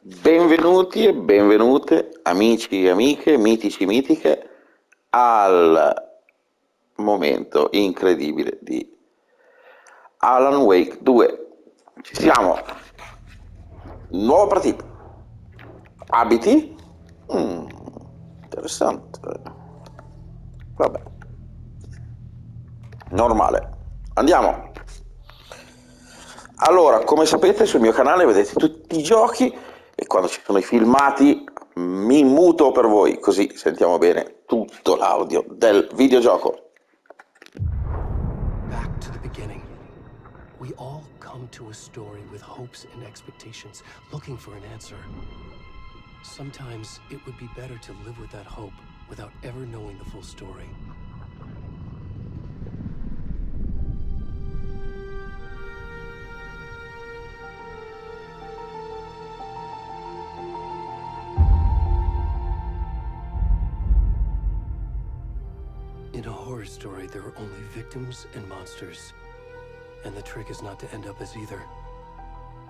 Benvenuti e benvenute, amici e amiche, mitici e mitiche, al momento incredibile di Alan Wake 2. Ci siamo. Nuova partita. Abiti? Interessante. Vabbè. Normale. Andiamo. Allora, come sapete sul mio canale vedete tutti i giochi e quando ci sono i filmati mi muto per voi, così sentiamo bene tutto l'audio del videogioco. Back to the beginning. We all come to a story with hopes and expectations, looking for an answer. Sometimes it would be better to live with that hope without ever knowing the full story. In a horror story, there are only victims and monsters. And the trick is not to end up as either.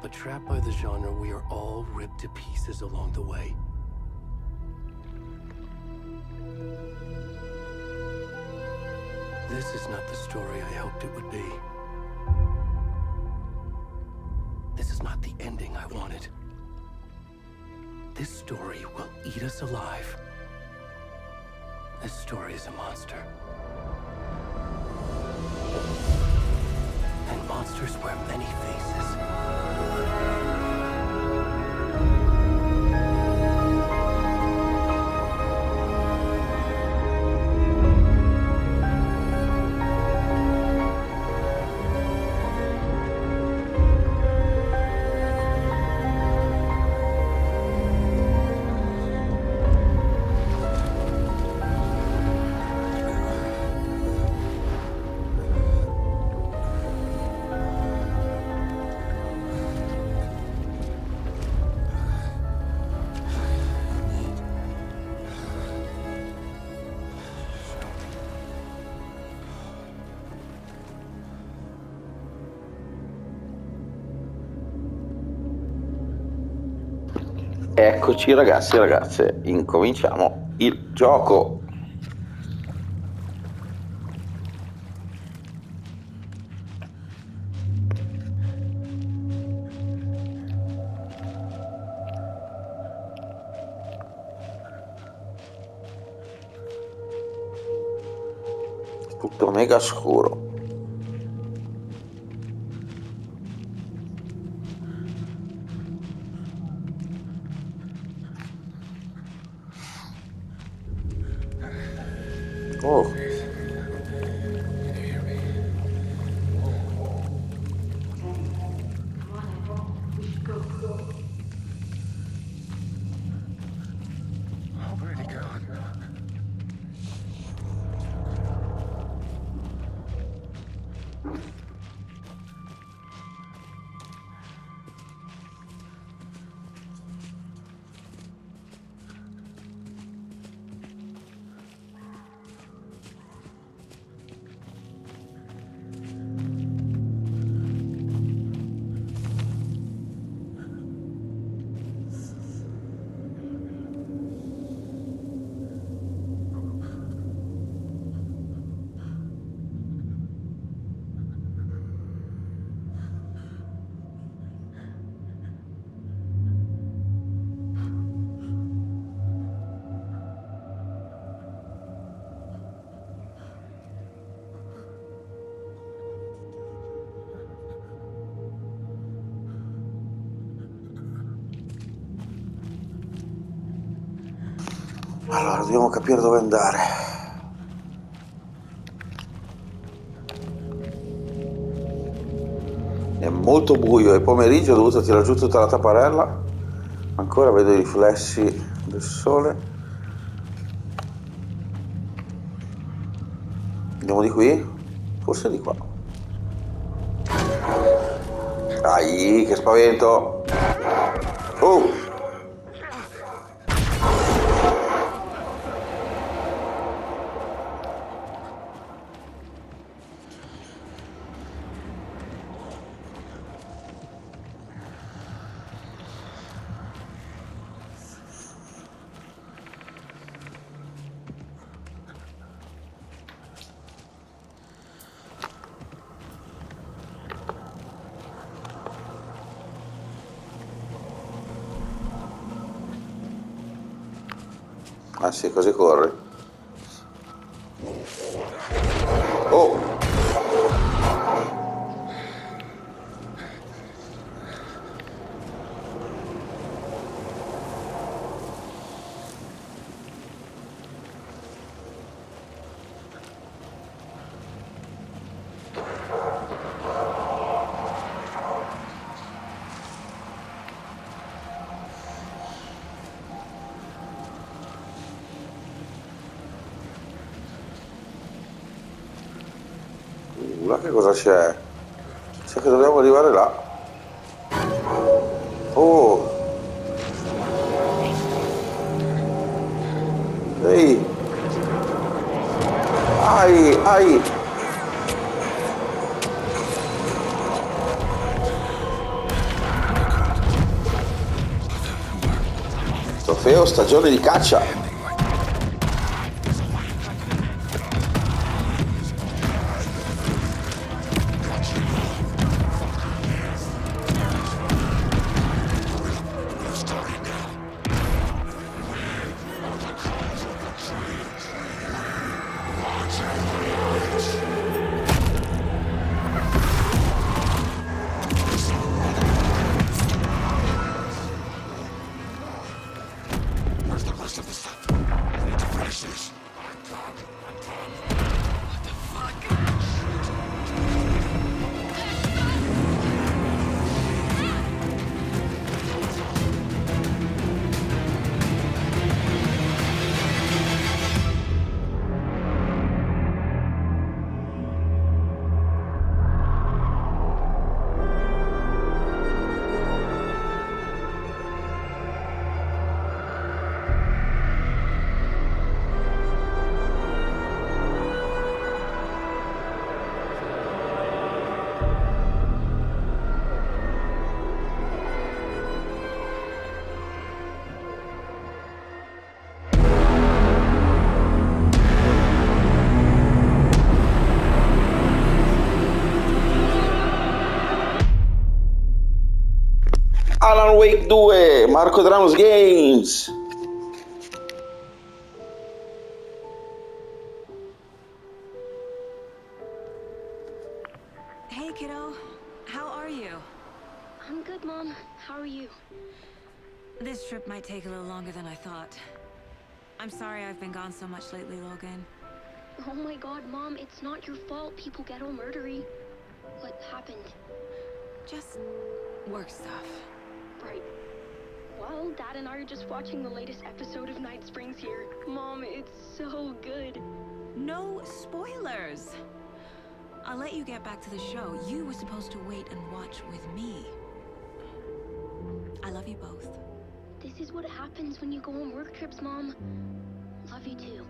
But trapped by the genre, we are all ripped to pieces along the way. This is not the story I hoped it would be. This is not the ending I wanted. This story will eat us alive. This story is a monster. And monsters wear many faces. Eccoci ragazzi e ragazze, incominciamo il gioco. Tutto mega scuro. Oh. Where'd he go? Allora, dobbiamo capire dove andare. È molto buio, è pomeriggio, ho dovuto tirare giù tutta la tapparella. Ancora vedo i riflessi del sole. Andiamo di qui? Forse di qua. Dai, che spavento! Oh! Ah sì, così corre. Oh! Là che cosa c'è? C'è che dobbiamo arrivare là. Oh! Ehi! Ai! Ai! Trofeo stagione di caccia! Alan Wake 2, Marcodrums Games. Hey, kiddo. How are you? I'm good, Mom. How are you? This trip might take a little longer than I thought. I'm sorry I've been gone so much lately, Logan. Oh my god, Mom, it's not your fault people get all murdery. What happened? Just work stuff. Right. Well, Dad and I are just watching the latest episode of Night Springs here. Mom, it's so good. No spoilers! I'll let you get back to the show. You were supposed to wait and watch with me. I love you both. This is what happens when you go on work trips, Mom. Love you too.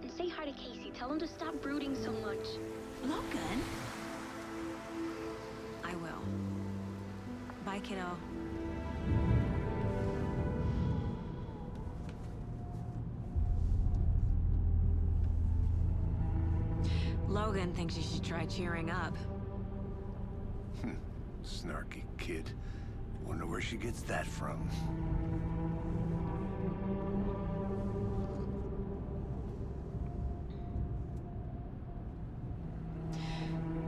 And say hi to Casey. Tell him to stop brooding so much. Logan? I will. Bye, kiddo. Logan thinks you should try cheering up. Snarky kid. Wonder where she gets that from.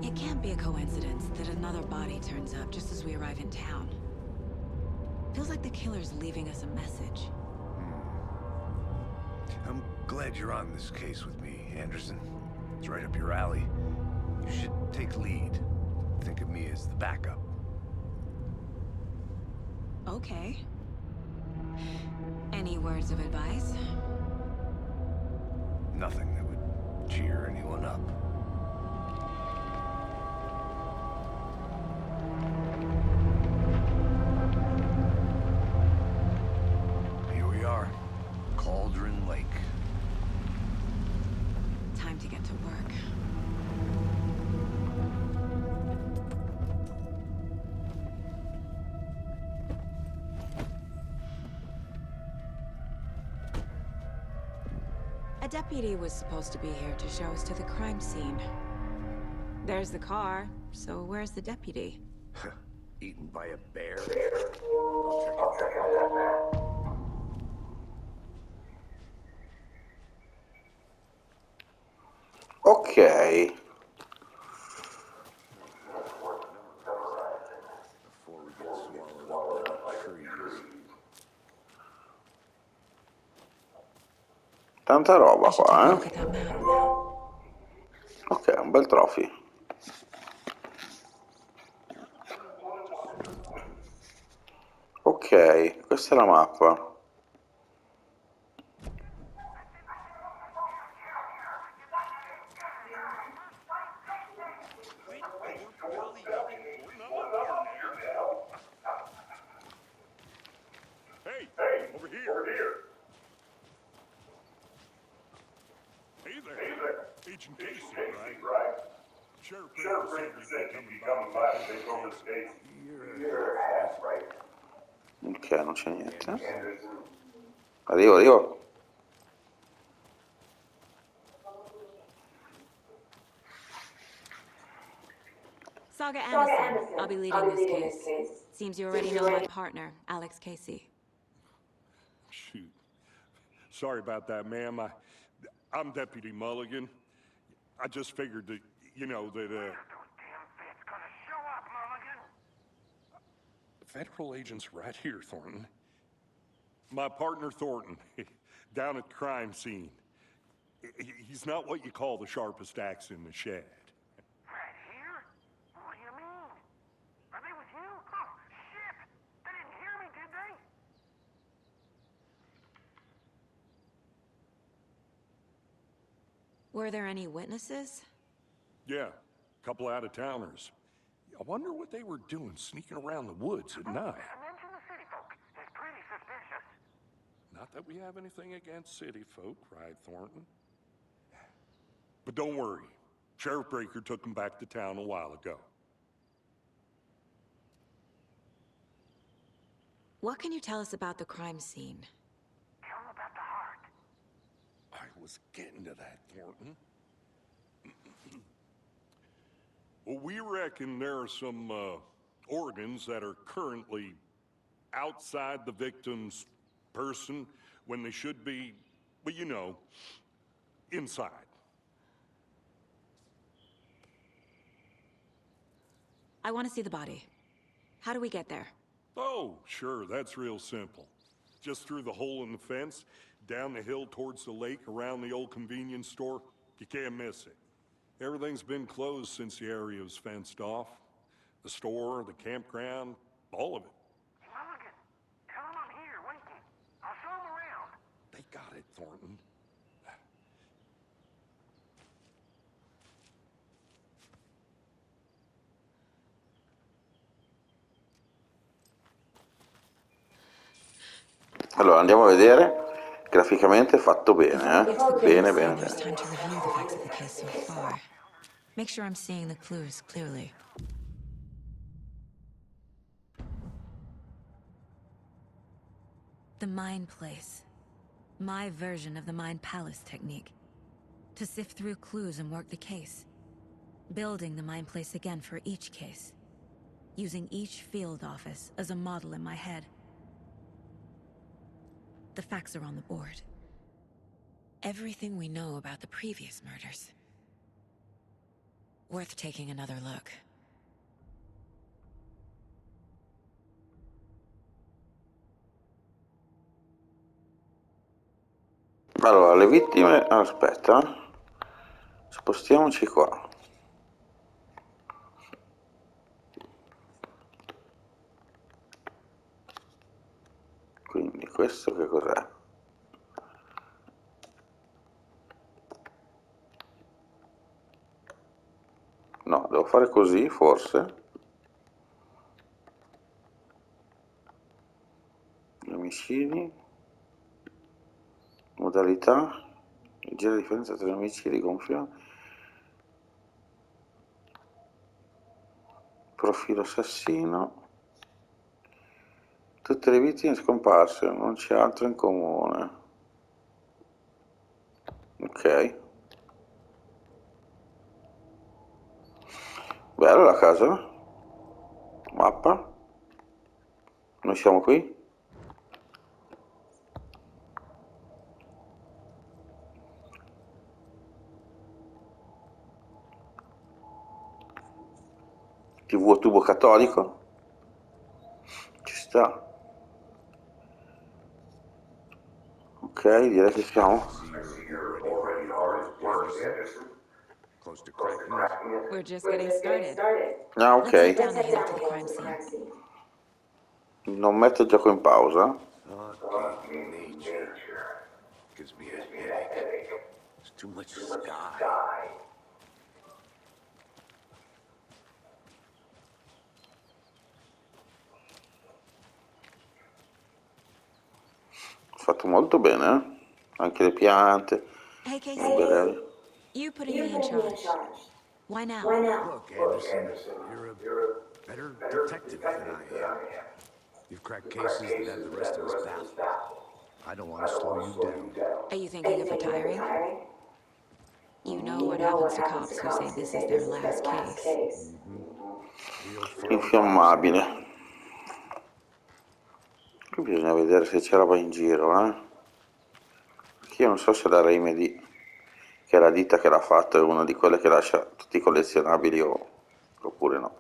It can't be a coincidence that another body turns up just as we arrive in town. Feels like the killer's leaving us a message. I'm glad you're on this case with me, Anderson. It's right up your alley. You should take lead. Think of me as the backup. Okay. Any words of advice? Nothing that would cheer anyone up. Here we are. Cauldron Lake. Time to get to work. A deputy was supposed to be here to show us to the crime scene. There's the car, so where's the deputy? Eaten by a bear? I'll check it out. Ok. Before we get swallowed up by the trees. Tanta roba I should take a qua, look at that map. Ok, un bel trophy. Ok, questa è la mappa. Hey, over here. Hey there. Agent Casey, right? Sheriff Baker said you'd be coming by to take over the case. You're right. Ok, non c'è niente. Arrivo. Saga Anderson. I'll be leading this case. Seems you already know my partner, Alex Casey. Shoot. Sorry about that, ma'am. I'm Deputy Mulligan. I just figured that, federal agent's right here, Thornton. My partner, Thornton, down at the crime scene. He's not what you call the sharpest axe in the shed. Right here? What do you mean? Are they with you? Oh, shit! They didn't hear me, did they? Were there any witnesses? Yeah, a couple out-of-towners. I wonder what they were doing sneaking around the woods at night. Mention the city folk. It's pretty suspicious. Not that we have anything against city folk, right, Thornton? But don't worry. Sheriff Baker took them back to town a while ago. What can you tell us about the crime scene? Tell them about the heart. I was getting to that, Thornton. Well, we reckon there are some organs that are currently outside the victim's person when they should be, well, you know, inside. I want to see the body. How do we get there? Oh, sure, that's real simple. Just through the hole in the fence, down the hill towards the lake, around the old convenience store. You can't miss it. Everything's been closed since the area was fenced off. The store, the campground, all of it. Mulligan, tell them I'm here, waiting. I'll show them around. They got it, Thornton. Allora, andiamo a vedere. Graficamente è fatto bene, Before we get to the Bene, crime bene, scene, there's bene. time to review the facts of the case so far. Make sure I'm seeing the clues clearly. The Mind Place. My version of the Mind Palace technique. To sift through clues and work the case. Building the Mind Place again for each case. Using each field office as a model in my head. The facts are on the board. Everything we know about the previous murders. Worth taking another look. Allora, le vittime... Aspetta. Spostiamoci qua. Quindi questo che cos'è? No, devo fare così, forse. Gli omicidi. Modalità. Leggera differenza tra gli omicidi gonfiati. Profilo assassino. Tutte le vittime scomparse, non c'è altro in comune. Ok. Bella la casa. Mappa. Noi siamo qui. TV a tubo catodico, ci sta. Ok, direi che siamo. See, you're already hard at work, Anderson. Close to cracking it. We're just getting started. Ah, Let's head ok. down the hill to the crime scene. Non metto il gioco in pausa. Talking nature gives me a headache. There's too much sky. Fatto molto bene, eh? Anche le piante. Hey, Casey. Bene. You putting me in charge. Why now? Look, Anderson, you're a better detective than I am. You've cracked cases that have the rest of us baffled. I don't want to slow you down. Are you thinking of retiring? You know what happens to cops who say this is their last case. Real fun. Infiammabile. Qui bisogna vedere se c'è roba in giro, eh? Perché io non so se la Remedy, che è la ditta che l'ha fatto, è una di quelle che lascia tutti i collezionabili oppure no.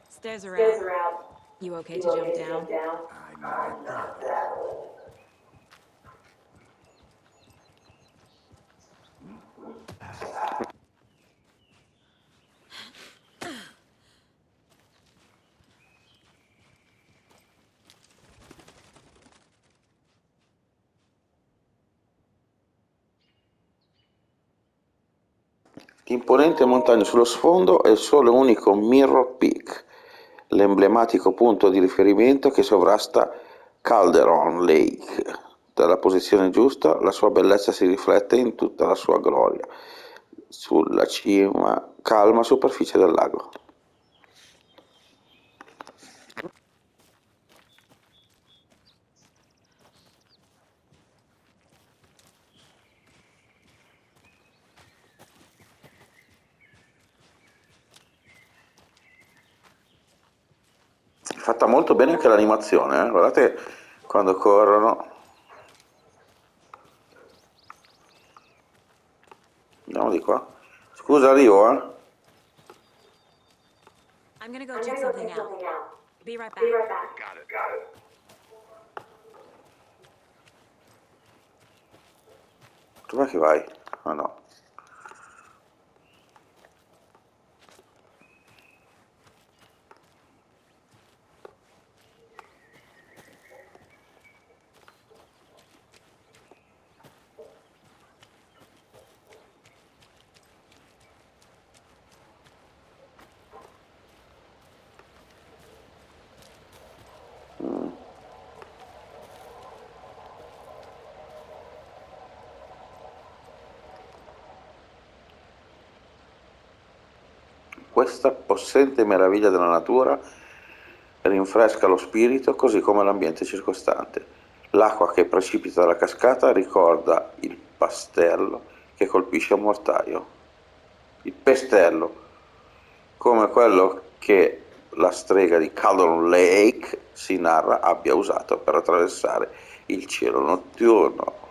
Stairs are out. You okay to jump down? I never thought of that. L'imponente montagna sullo sfondo è il solo e unico Mirror Peak, l'emblematico punto di riferimento che sovrasta Calderon Lake. Dalla posizione giusta la sua bellezza si riflette in tutta la sua gloria sulla cima calma superficie del lago. È fatta molto bene anche l'animazione, eh? Guardate quando corrono. Andiamo di qua. Scusa, arrivo, eh? I'm gonna go check something out. Be right back. Got it. Dov'è che vai? Ah no. Questa possente meraviglia della natura rinfresca lo spirito così come l'ambiente circostante. L'acqua che precipita dalla cascata ricorda il pastello che colpisce un mortaio. Il pestello, come quello che la strega di Caldron Lake si narra abbia usato per attraversare il cielo notturno.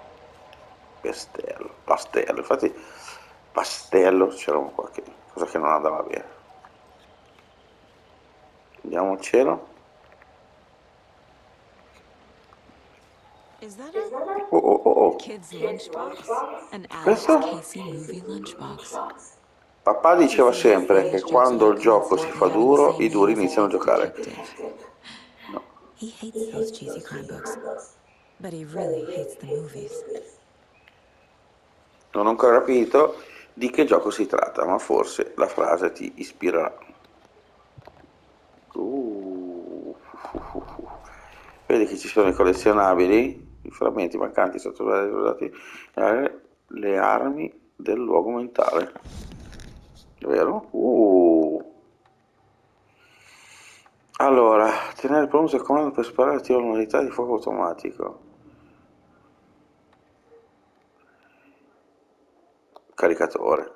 Pastello, infatti pastello c'era qualche cosa che non andava bene. Andiamo al cielo. Is that a Oh. kid's lunchbox? An Alex Questo? Casey movie lunchbox? Papà diceva Casey has sempre said che his jokes quando il about coming gioco si forth fa and having the duro, same i duri name as iniziano a the giocare. ex-detective. He hates those cheesy crime books, but he really hates the movies. Non ho ancora capito di che gioco si tratta, ma forse la frase ti ispirerà. Vedi che ci sono i collezionabili, i frammenti mancanti sotto le armi del luogo mentale. Vero? Allora, tenere il pronto il comando per sparare attiva l'unità di fuoco automatico. Caricatore.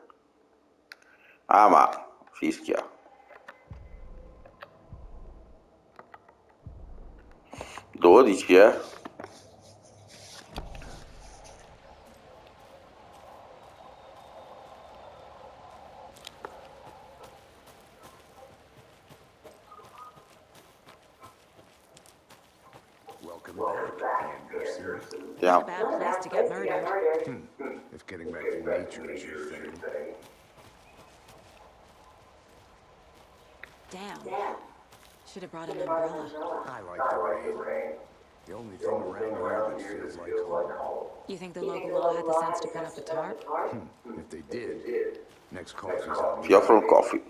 Ah, ma fischia. 12, eh? Anderson. Not a bad place to get murdered. If getting back to nature is your thing. Damn. Should have brought an umbrella. I like the rain. The only thing around here that feels like home. You think the local law had the sense to put up a tarp? If they did, next coffee's on me. Ti offro il coffee.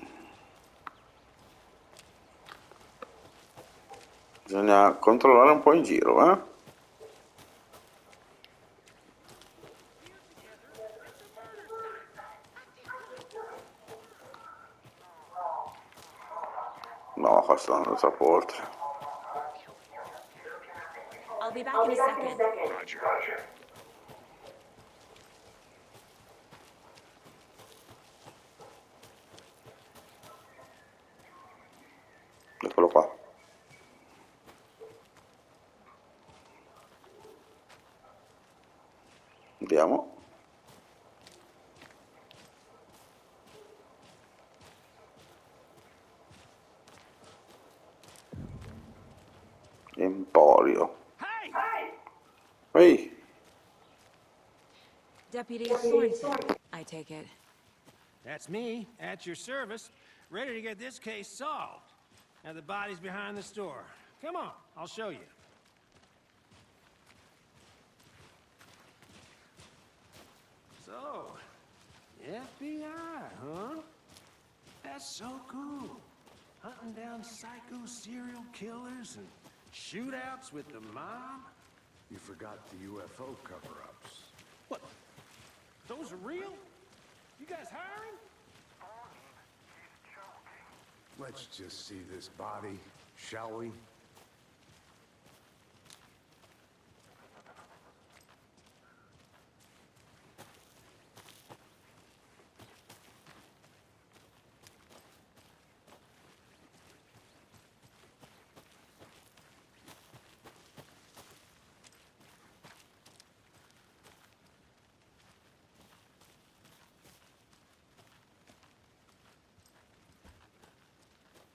Bisogna controllare un po' in giro, eh? No, qua sto andando troppo oltre. I'll be back in a second. Roger. Eccolo qua. Andiamo. Emporio. Ehi, Deputy Thornton, I take it. That's me, at your service, ready to get this case solved. Now the body's behind the store. Come on, I'll show you. So, FBI, huh? That's so cool. Hunting down psycho serial killers and shootouts with the mob. You forgot the UFO cover-ups. What? Those are real? You guys hiring? Let's just see this body, shall we?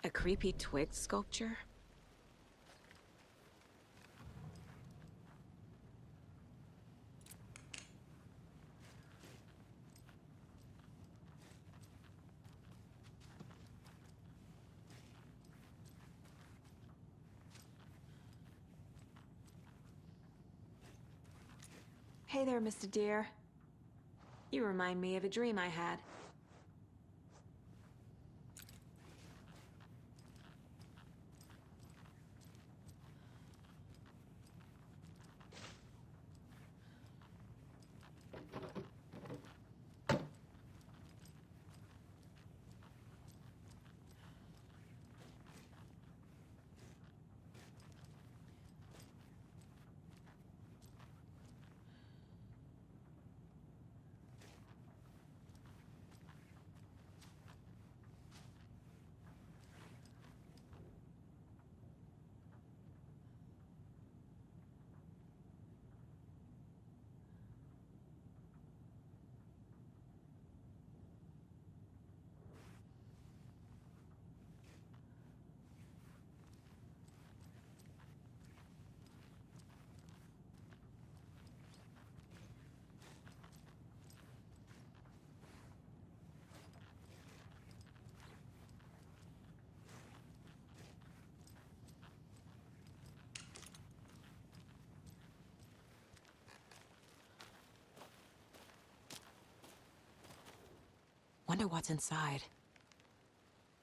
A creepy twig sculpture? Hey there, Mr. Deer. You remind me of a dream I had. Wonder what's inside.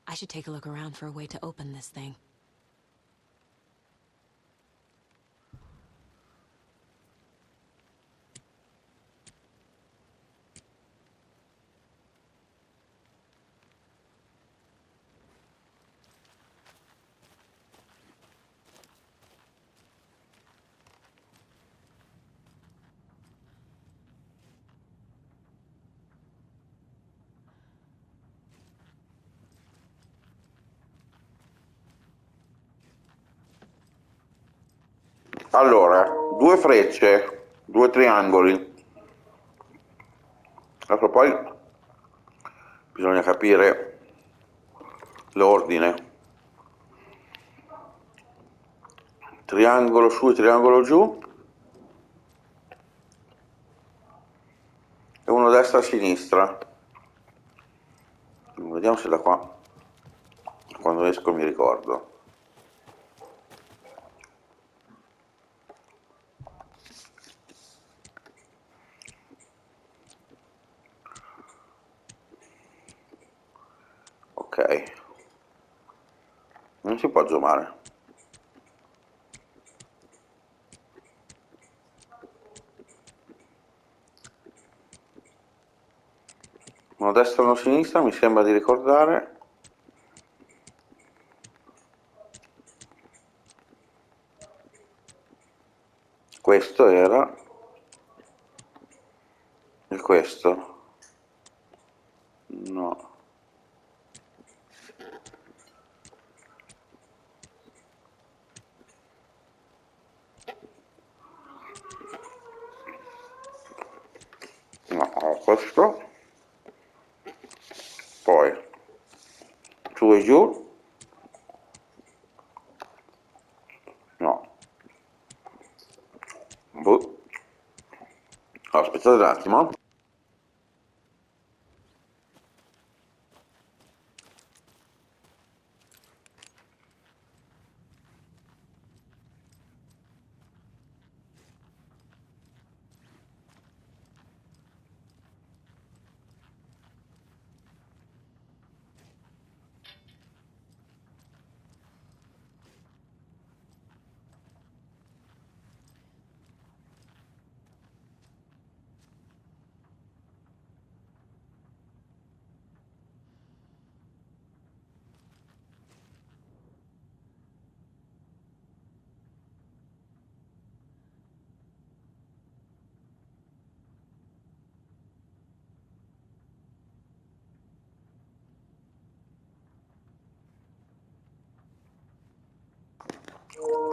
I should take a look around for a way to open this thing. allora, due frecce, due triangoli. Ecco, poi bisogna capire l'ordine. Triangolo su e triangolo giù. E uno destra e sinistra. Vediamo se da qua, quando esco, mi ricordo. Ok. Non si può zoomare. Uno destra e uno sinistra, mi sembra di ricordare. Questo era. E questo? No. No, questo. Poi su e giù. No. Boh. Aspettate un attimo.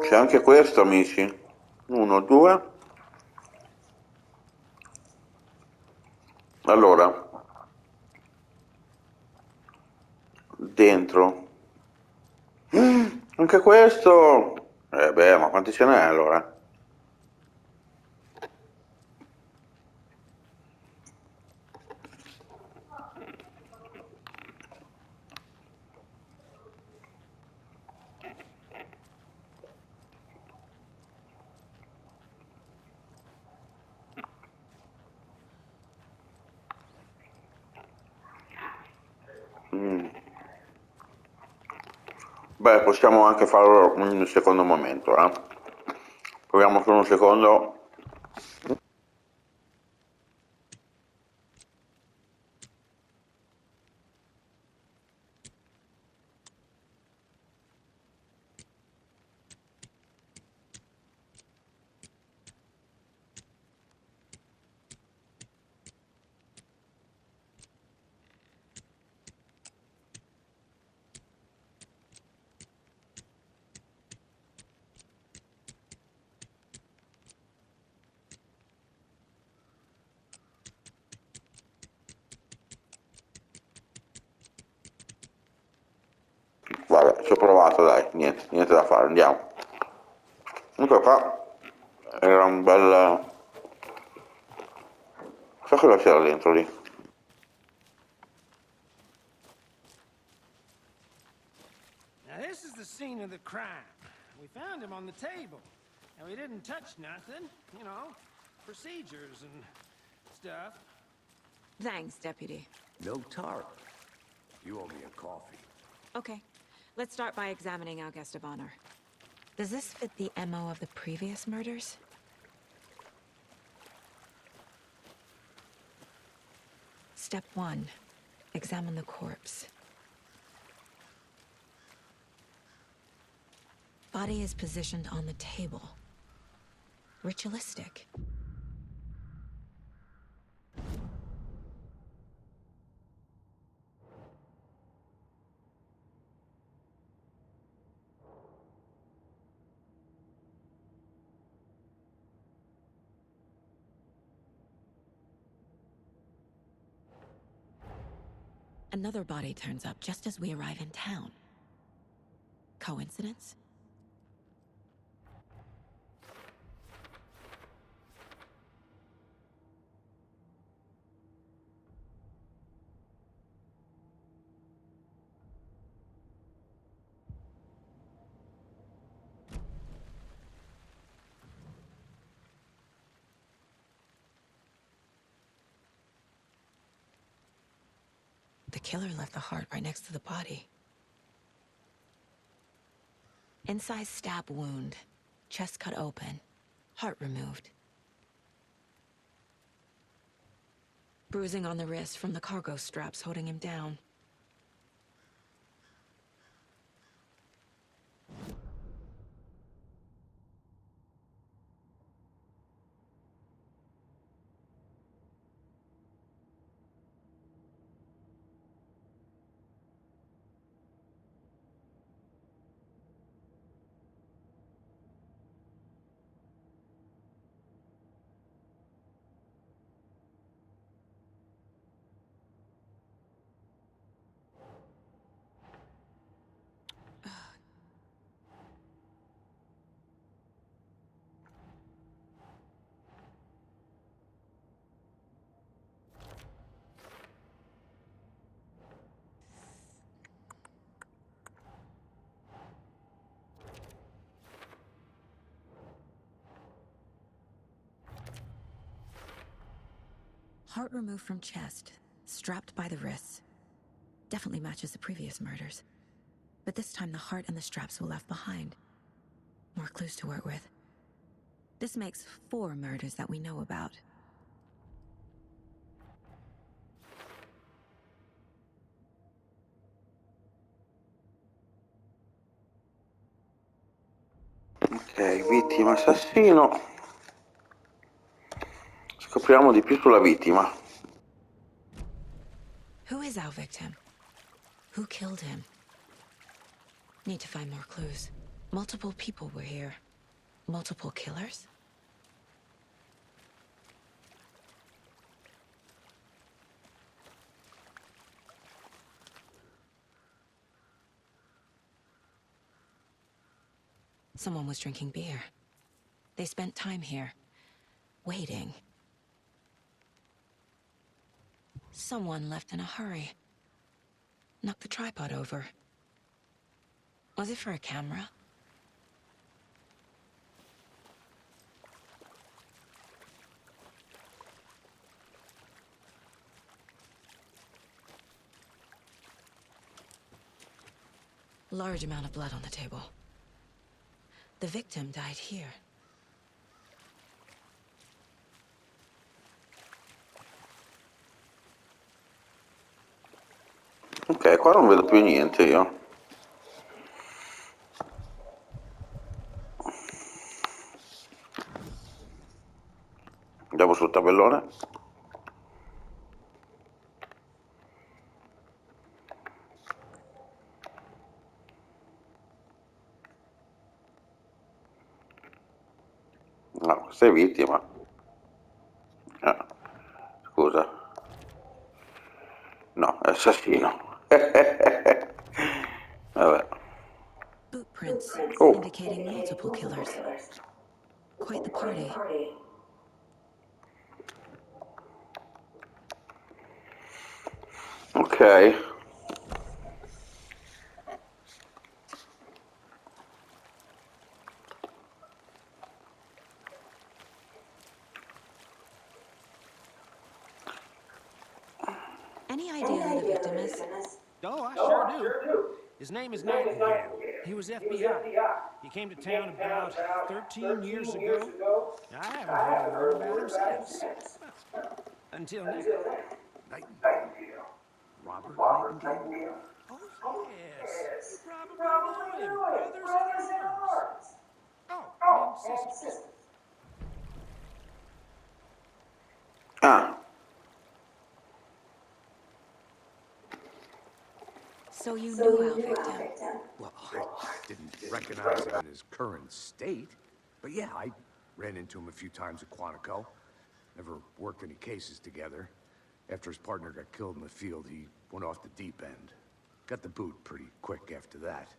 C'è anche questo, amici. 1, 2. Allora, dentro. Anche questo. Beh, ma quanti ce n'è allora? Beh, possiamo anche farlo in un secondo momento, eh. Proviamo solo un secondo. Vabbè, ci ho provato, dai, niente da fare, andiamo. Comunque qua era un bel. So cosa c'era dentro lì. Now, this is the scene of the crime. We found him on the table. And we didn't touch nothing. You know, procedures and stuff. Thanks, Deputy. No tar. You owe me a coffee. Okay, let's start by examining our guest of honor. Does this fit the MO of the previous murders? Step 1. Examine the corpse. Body is positioned on the table. Ritualistic. Another body turns up just as we arrive in town. Coincidence? The killer left the heart right next to the body. Incised stab wound, chest cut open, heart removed. Bruising on the wrist from the cargo straps holding him down. Heart removed from chest, strapped by the wrists. Definitely matches the previous murders. But this time the heart and the straps were left behind. More clues to work with. This makes 4 murders that we know about. Ok, vittima, assassino. Scopriamo di più sulla vittima. Who is our victim? Who killed him? Need to find more clues. Multiple people were here. Multiple killers? Someone was drinking beer. They spent time here, waiting. Someone left in a hurry. Knocked the tripod over. Was it for a camera? Large amount of blood on the table. The victim died here. Ok, qua non vedo più niente io. Andiamo sul tabellone. No, questa è vittima. Ah, scusa. No, è assassino. Vabbè. Footprints Oh. indicating multiple killers. Quite the party. Ok. Any idea who the victim is? Oh, I sure do. His name is Nightingale. He was FBI. He came to town about 13 years ago. I haven't heard a word about him since. Well, until now. Nightingale. Robert Nightingale? Oh, yes. You probably know him. Brothers in arms. Oh, and sisters. Ah, So you knew our victim? Well, I didn't recognize him in his current state. But yeah, I ran into him a few times at Quantico. Never worked any cases together. After his partner got killed in the field, he went off the deep end. Got the boot pretty quick after that.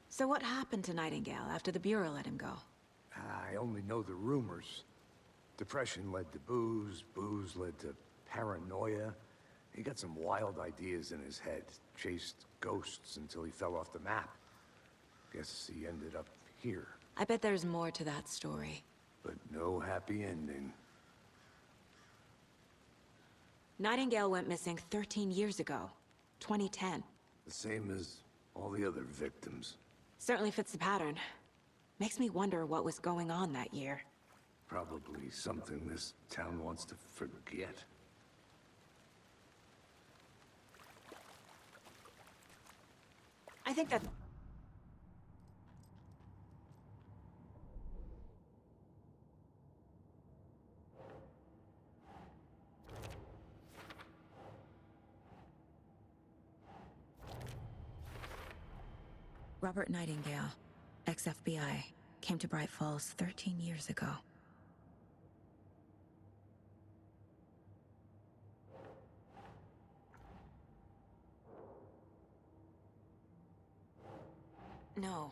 So what happened to Nightingale after the Bureau let him go? I only know the rumors. Depression led to booze, booze led to paranoia. He got some wild ideas in his head, chased ghosts until he fell off the map. Guess he ended up here. I bet there's more to that story. But no happy ending. Nightingale went missing 13 years ago. 2010. The same as all the other victims. Certainly fits the pattern. Makes me wonder what was going on that year. Probably something this town wants to forget. I think that... Robert Nightingale, ex-FBI, came to Bright Falls 13 years ago. No.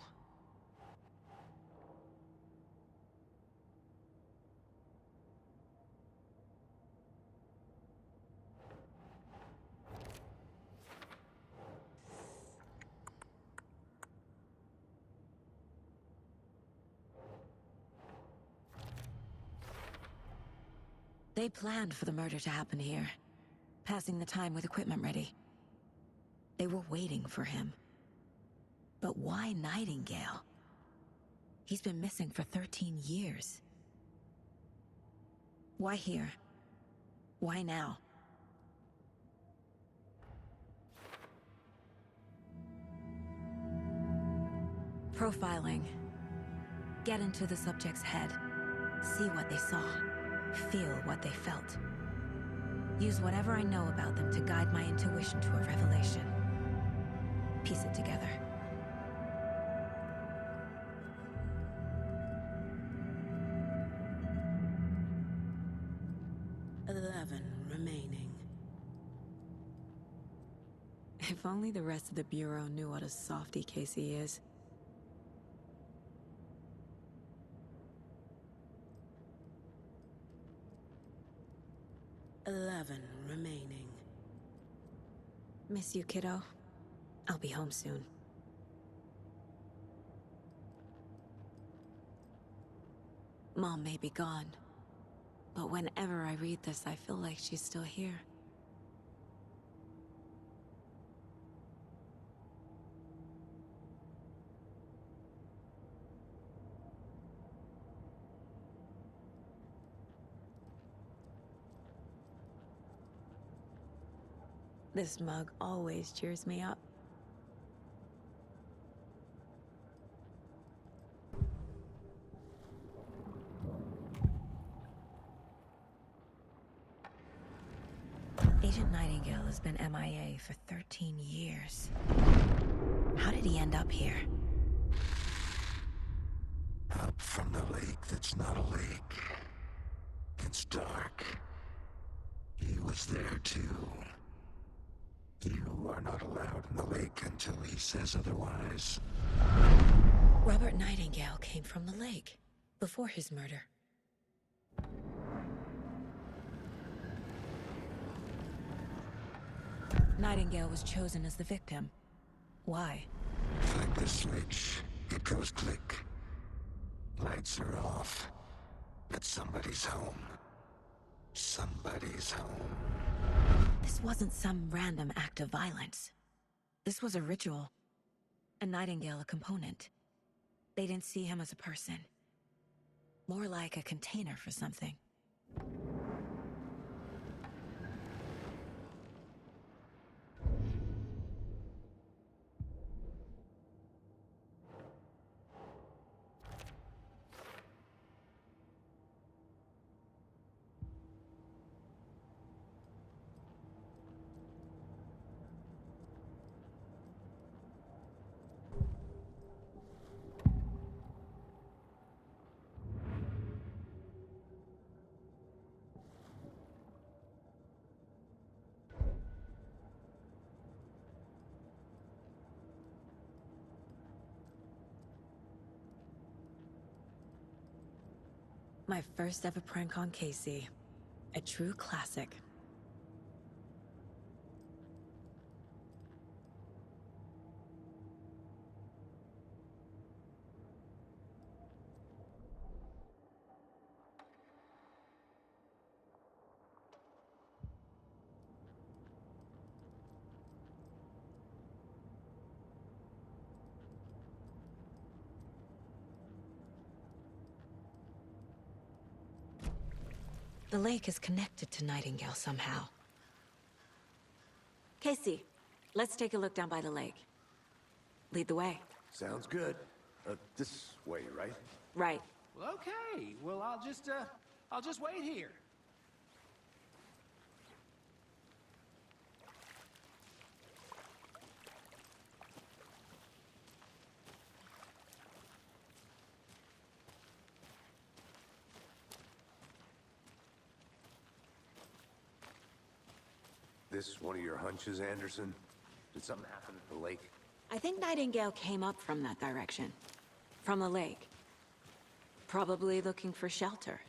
They planned for the murder to happen here, passing the time with equipment ready. They were waiting for him. But why Nightingale? He's been missing for 13 years. Why here? Why now? Profiling. Get into the subject's head. See what they saw. Feel what they felt. Use whatever I know about them to guide my intuition to a revelation. Piece it together. Remaining. If only the rest of the Bureau knew what a softy Casey is. Remaining. Miss you, kiddo. I'll be home soon. Mom may be gone, but whenever I read this, I feel like she's still here. This mug always cheers me up. Agent Nightingale has been MIA for 13 years. How did he end up here? Up from the lake that's not a lake. It's dark. He was there too. You are not allowed in the lake until he says otherwise. Robert Nightingale came from the lake, before his murder. Nightingale was chosen as the victim. Why? Flick the switch, it goes click. Lights are off, but somebody's home. Somebody's home. This wasn't some random act of violence. This was a ritual. And Nightingale a component. They didn't see him as a person. More like a container for something. My first ever prank on Casey. A true classic. The lake is connected to Nightingale somehow. Casey, let's take a look down by the lake. Lead the way. Sounds good. This way, right? Right. Well, okay. Well, I'll just wait here. This one of your hunches, Anderson? Did something happen at the lake? I think Nightingale came up from that direction. From the lake. Probably looking for shelter.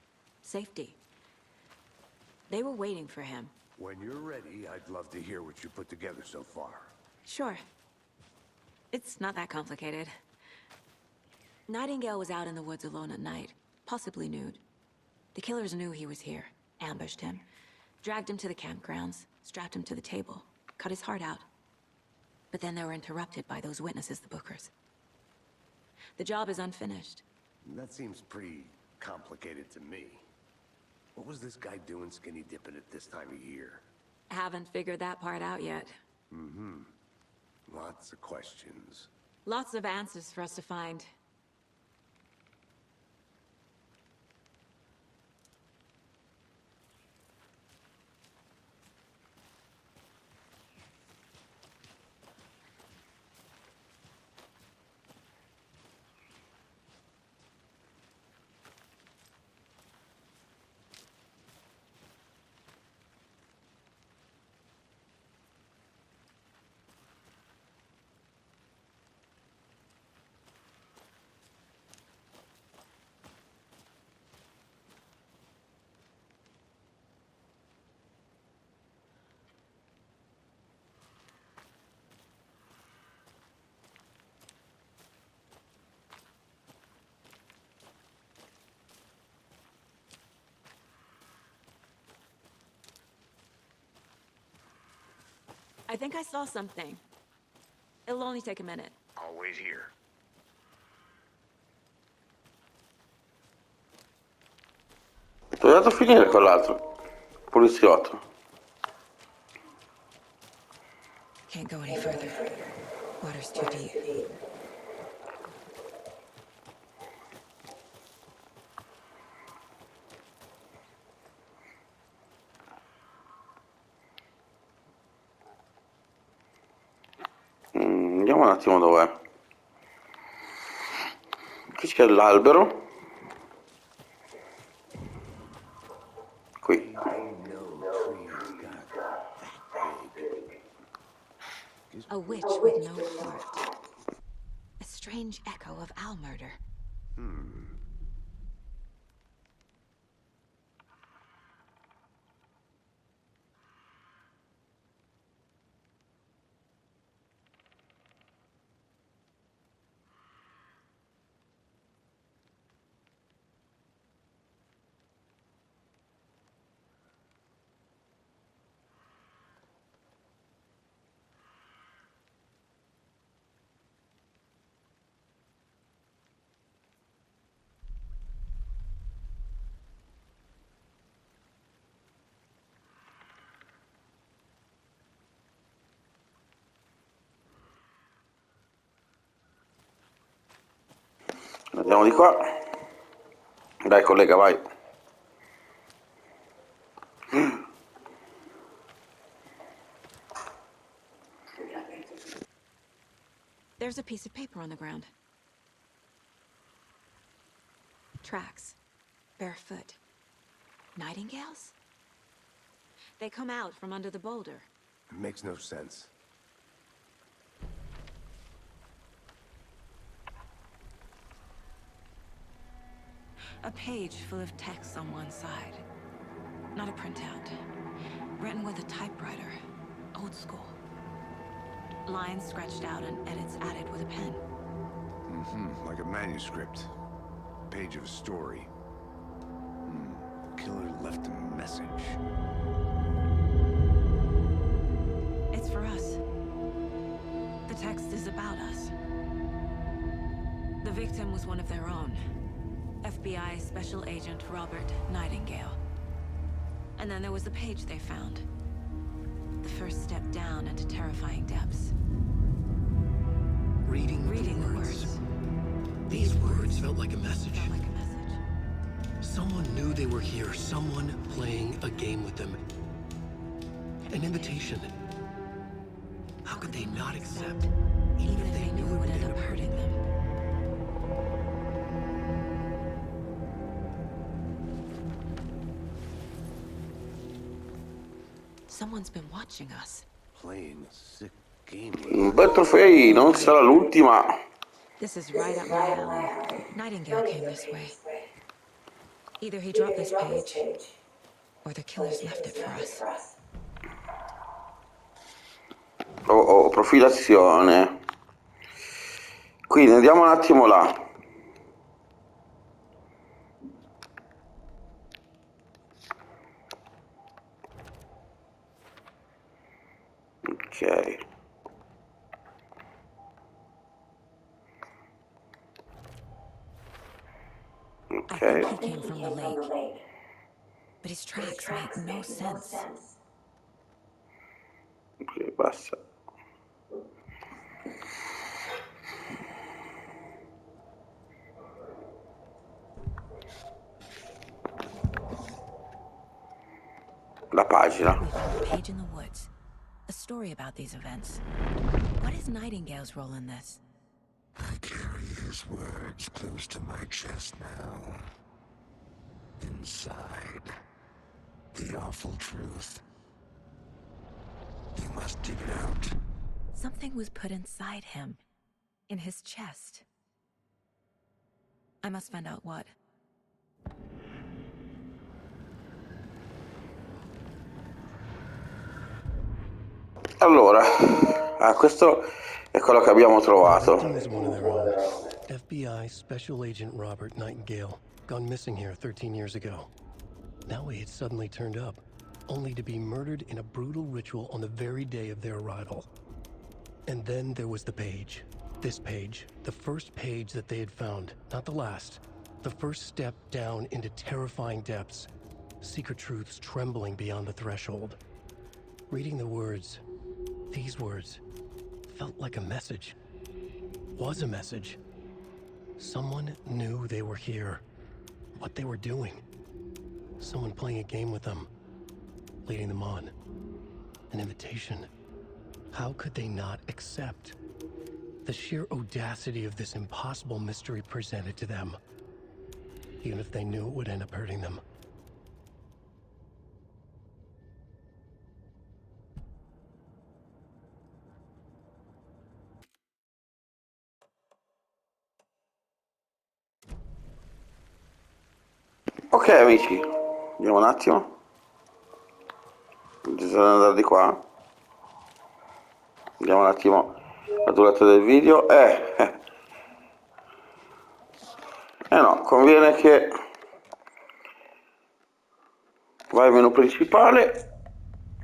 Safety. They were waiting for him. When you're ready, I'd love to hear what you put together so far. Sure. It's not that complicated. Nightingale was out in the woods alone at night, possibly nude. The killers knew he was here, ambushed him, dragged him to the campgrounds, strapped him to the table, cut his heart out. But then they were interrupted by those witnesses, the Bookers. The job is unfinished. That seems pretty complicated to me. What was this guy doing skinny dipping at this time of year? Haven't figured that part out yet. Mm-hmm. Lots of questions. Lots of answers for us to find. I think I saw something. It'll only take a minute. I'll wait here. Dove è andato a finire quell'altro? Poliziotto. Can't go any further. Water's too deep. Vediamo un attimo dov'è. Qui c'è l'albero. Qui. A witch with no heart. A strange echo of owl murder. Andiamo di qua. Dai collega, vai. There's a piece of paper on the ground. Tracks. Barefoot. Nightingales? They come out from under the boulder. It makes no sense. A page full of text on one side. Not a printout. Written with a typewriter. Old school. Lines scratched out and edits added with a pen. Mm-hmm. Like a manuscript. Page of a story. Killer left a message. It's for us. The text is about us. The victim was one of their own. FBI Special Agent Robert Nightingale. And then there was the page they found. The first step down into terrifying depths. Reading the words. These words felt like a message. Someone knew they were here, someone playing a game with them. An invitation. How could they not accept, even if they knew it would end up hurting them? Someone's been watching us. Playing a sick game. Un bel trofei, non sarà l'ultima. This is right up my alley. Nightingale came this way. Either he dropped this page, or the killers left it for us. Oh, profilazione. Quindi andiamo un attimo là. Ok. I think he came from the lake. But his tracks make no sense. Ok, basta. La pagina. We found a page in the woods. A story about these events. What is Nightingale's role in this? I carry his words close to my chest now. Inside, the awful truth. You must dig it out. Something was put inside him. In his chest. I must find out what. Allora, questo è quello che abbiamo trovato. The victim is one of their own. FBI Special Agent Robert Nightingale, gone missing here 13 years ago. Now he had suddenly turned up, only to be murdered in a brutal ritual on the very day of their arrival. And then there was the page. This page, the first page that they had found, not the last. The first step down into terrifying depths. Secret truths trembling beyond the threshold. Reading the words, these words, felt like a message. Was a message. Someone knew they were here. What they were doing. Someone playing a game with them. Leading them on. An invitation. How could they not accept? The sheer audacity of this impossible mystery presented to them. Even if they knew it would end up hurting them. Ok amici, vediamo un attimo. Bisogna andare di qua. Vediamo un attimo la durata del video. No, conviene che vai al menu principale.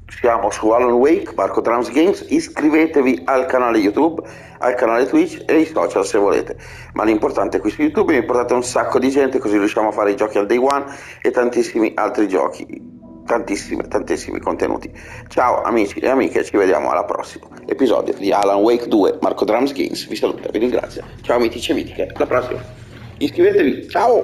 Siamo su Alan Wake, Marcodrums Games. Iscrivetevi al canale YouTube, al canale Twitch e ai social se volete. Ma l'importante qui su YouTube, mi portate un sacco di gente, così riusciamo a fare i giochi al day one e tantissimi altri giochi. Tantissimi contenuti. Ciao amici e amiche, ci vediamo alla prossima episodio di Alan Wake 2 Marcodrums Games. Vi saluto, vi ringrazio. Ciao amici e mitiche, alla prossima. Iscrivetevi, ciao!